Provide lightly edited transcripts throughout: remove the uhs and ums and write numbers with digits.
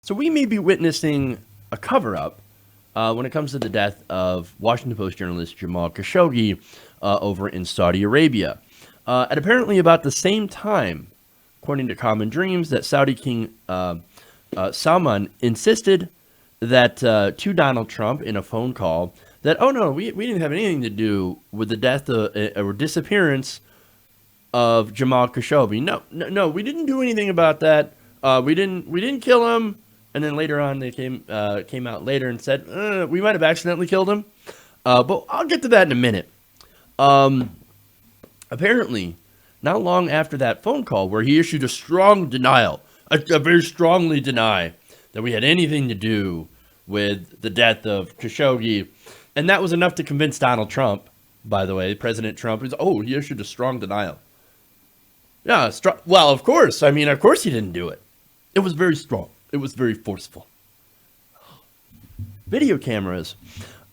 So we may be witnessing a cover-up when it comes to the death of Washington Post journalist Jamal Khashoggi over in Saudi Arabia. At apparently about the same time, according to Common Dreams, that Saudi King Salman insisted that to Donald Trump in a phone call that, oh no, we didn't have anything to do with the death or disappearance of Jamal Khashoggi. No, we didn't do anything about that. We didn't kill him. And then later on, they came out later and said we might have accidentally killed him. But I'll get to that in a minute. Apparently, not long after that phone call, where he issued a strong denial, a very strongly deny that we had anything to do with the death of Khashoggi, and that was enough to convince Donald Trump. By the way, President Trump is he issued a strong denial. Yeah, well, of course. I mean, of course he didn't do it. It was very strong. It was very forceful. Video cameras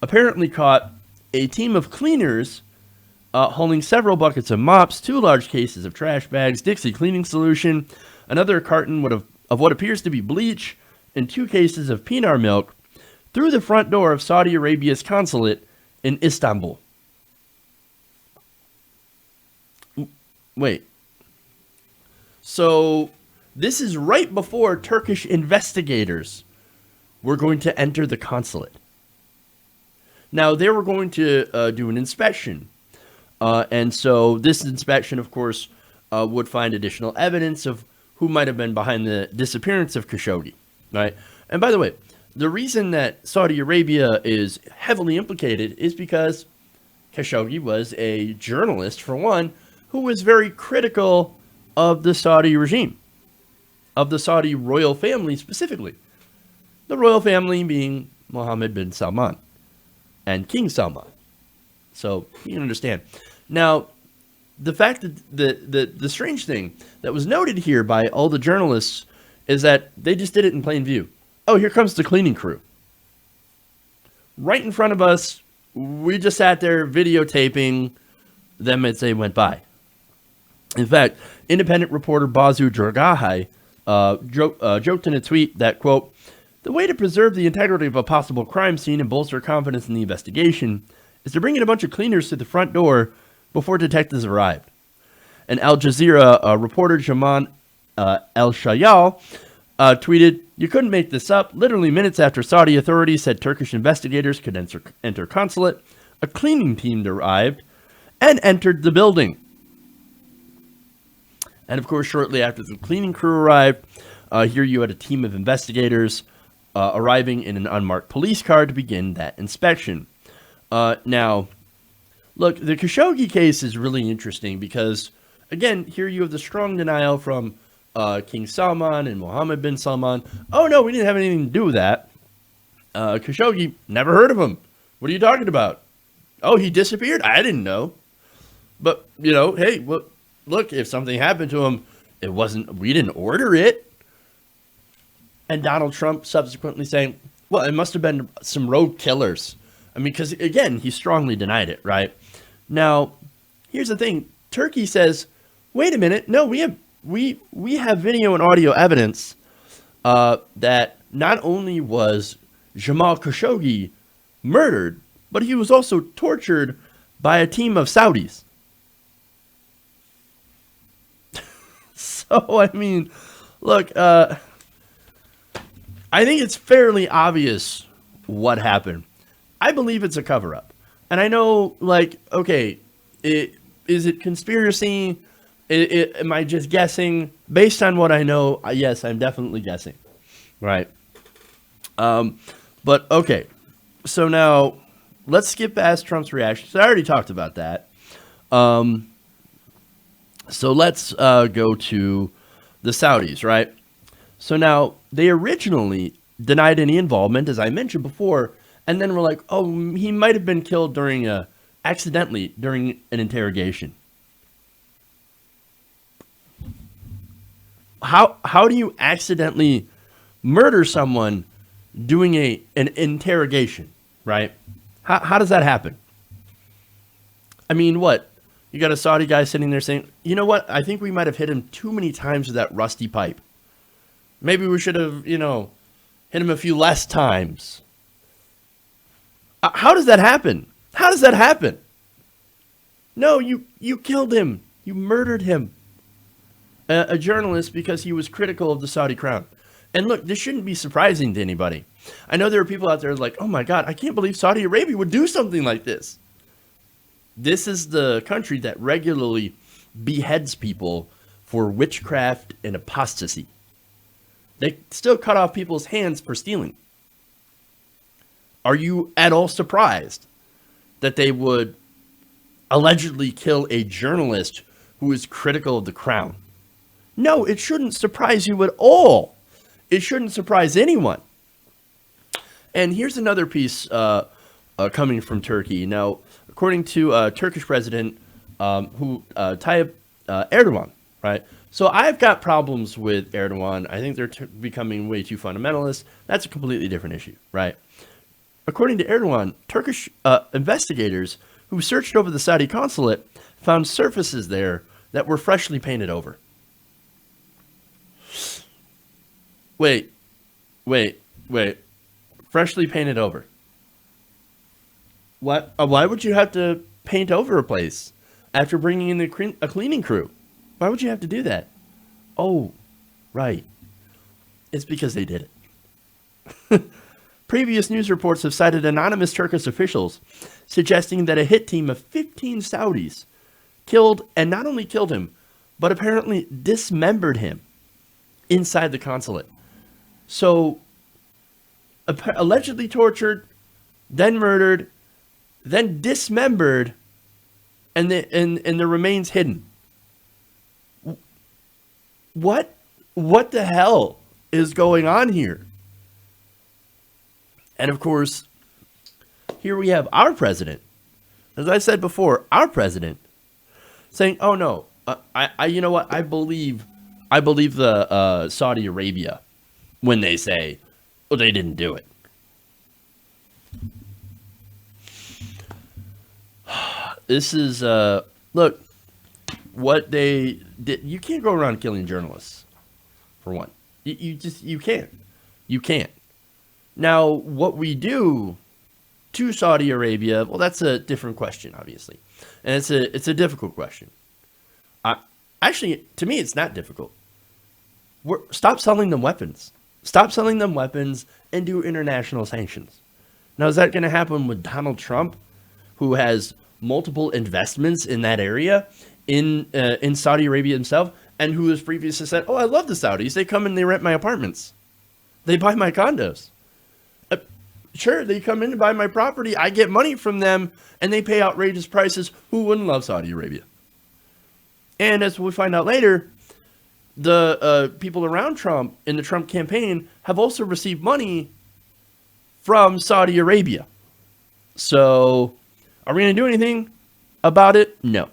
apparently caught a team of cleaners hauling several buckets of mops, 2 large cases of trash bags, Dixie cleaning solution, another carton of what appears to be bleach, and 2 cases of peanut milk through the front door of Saudi Arabia's consulate in Istanbul. Wait. So this is right before Turkish investigators were going to enter the consulate. Now, they were going to do an inspection. And so this inspection, of course, would find additional evidence of who might have been behind the disappearance of Khashoggi. Right? And by the way, the reason that Saudi Arabia is heavily implicated is because Khashoggi was a journalist, for one, who was very critical of the Saudi regime, of the Saudi royal family specifically. The royal family being Mohammed bin Salman and King Salman. So you can understand. Now, the fact that the strange thing that was noted here by all the journalists is that they just did it in plain view. Oh, here comes the cleaning crew. Right in front of us, we just sat there videotaping them as they went by. In fact, independent reporter Bazu Jorgahai joked in a tweet that, quote, the way to preserve the integrity of a possible crime scene and bolster confidence in the investigation is to bring in a bunch of cleaners to the front door before detectives arrived. And Al Jazeera reporter Jaman El Shayal tweeted, you couldn't make this up. Literally minutes after Saudi authorities said Turkish investigators could enter consulate, a cleaning team arrived and entered the building. And of course, shortly after the cleaning crew arrived, here you had a team of investigators arriving in an unmarked police car to begin that inspection. Now, look, the Khashoggi case is really interesting because, again, here you have the strong denial from King Salman and Mohammed bin Salman. Oh, no, we didn't have anything to do with that. Khashoggi, never heard of him. What are you talking about? Oh, he disappeared? I didn't know. But, hey, look, if something happened to him, we didn't order it. And Donald Trump subsequently saying, well, it must have been some rogue killers. I mean, because, again, he strongly denied it, right? Now, here's the thing. Turkey says, wait a minute. No, we have video and audio evidence that not only was Jamal Khashoggi murdered, but he was also tortured by a team of Saudis. So, I mean, look, I think it's fairly obvious what happened. I believe it's a cover-up. And I know, okay, is it conspiracy? Am I just guessing? Based on what I know, yes, I'm definitely guessing. Right. But, okay. So now, let's skip past Trump's reaction. So I already talked about that. So let's go to the Saudis, right? So now, they originally denied any involvement, as I mentioned before, and then were like, oh, he might have been killed accidentally during an interrogation. How do you accidentally murder someone doing an interrogation, right? How does that happen? I mean, what? You got a Saudi guy sitting there saying, you know what? I think we might have hit him too many times with that rusty pipe. Maybe we should have, hit him a few less times. How does that happen? How does that happen? No, you killed him. You murdered him. A journalist because he was critical of the Saudi crown. And look, this shouldn't be surprising to anybody. I know there are people out there like, oh my God, I can't believe Saudi Arabia would do something like this. This is the country that regularly beheads people for witchcraft and apostasy. They still cut off people's hands for stealing. Are you at all surprised that they would allegedly kill a journalist who is critical of the crown? No, it shouldn't surprise you at all. It shouldn't surprise anyone. And here's another piece coming from Turkey. Now, according to Turkish President Tayyip Erdogan, right? So I've got problems with Erdogan. I think they're becoming way too fundamentalist. That's a completely different issue, right? According to Erdogan, Turkish investigators who searched over the Saudi consulate found surfaces there that were freshly painted over. Wait. Freshly painted over. What? Why would you have to paint over a place after bringing in a cleaning crew? Why would you have to do that? Oh, right. It's because they did it. Previous news reports have cited anonymous Turkish officials suggesting that a hit team of 15 Saudis killed, and not only killed him, but apparently dismembered him inside the consulate. So, allegedly tortured, then murdered, then dismembered, and the remains hidden. What the hell is going on here? And of course, here we have our president, as I said before, our president saying, "Oh no, you know what? I believe the Saudi Arabia when they say, oh, they didn't do it." This is look what they did. You can't go around killing journalists, for one. You can't. Now, what we do to Saudi Arabia, well, that's a different question, obviously, and it's a difficult question. Actually, to me, it's not difficult. Stop selling them weapons. Stop selling them weapons and do international sanctions. Now, is that going to happen with Donald Trump, who has multiple investments in that area, in Saudi Arabia himself, and who has previously said, "Oh, I love the Saudis. They come and they rent my apartments. They buy my condos. Sure, they come in and buy my property. I get money from them, and they pay outrageous prices." Who wouldn't love Saudi Arabia? And as we find out later, the people around Trump in the Trump campaign have also received money from Saudi Arabia. So, are we going to do anything about it? No.